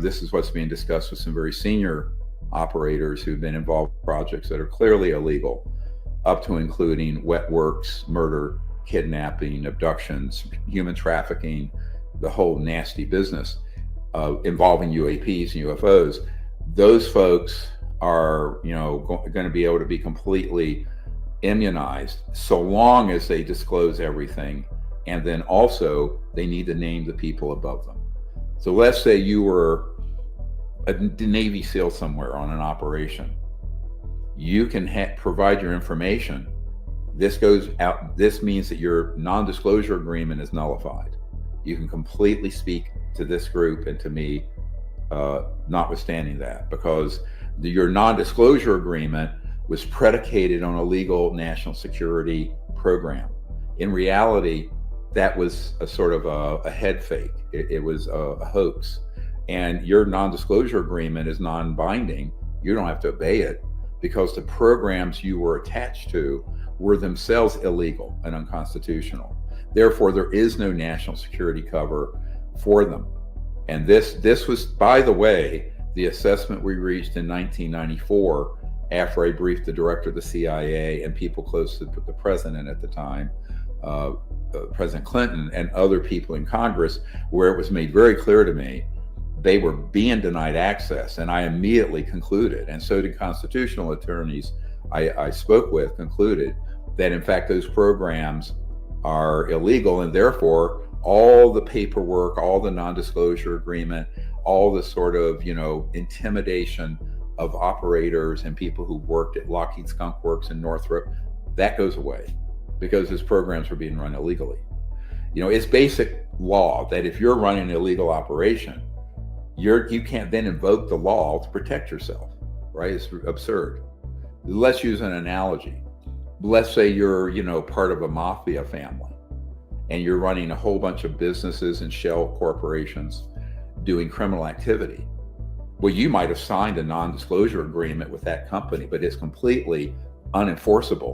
this is what's being discussed with some very senior operators who've been involved in projects that are clearly illegal, up to including wet works, murder, kidnapping, abductions, human trafficking, the whole nasty business involving UAPs and UFOs. Those folks are, going to be able to be completely immunized so long as they disclose everything, and then also they need to name the people above them. So let's say you were a Navy SEAL somewhere on an operation. You can provide your information. This goes out. This means that your non-disclosure agreement is nullified. You can completely speak to this group and to me, notwithstanding that, because your non-disclosure agreement was predicated on a legal national security program. In reality, that was a sort of a head fake. It was a hoax. And your non-disclosure agreement is non-binding. You don't have to obey it because the programs you were attached to were themselves illegal and unconstitutional. Therefore, there is no national security cover for them. And this was, by the way, the assessment we reached in 1994 after I briefed the director of the CIA and people close to the president at the time, President Clinton, and other people in Congress, where it was made very clear to me they were being denied access. And I immediately concluded, and so did constitutional attorneys I spoke with, concluded that in fact those programs are illegal, and therefore all the paperwork, all the non-disclosure agreement, all the sort of, intimidation of operators and people who worked at Lockheed Skunk Works in Northrop, that goes away because those programs were being run illegally. It's basic law that if you're running an illegal operation, you can't then invoke the law to protect yourself, right? It's absurd. Let's use an analogy. Let's say you're, part of a mafia family and you're running a whole bunch of businesses and shell corporations doing criminal activity. Well, you might have signed a non-disclosure agreement with that company, but it's completely unenforceable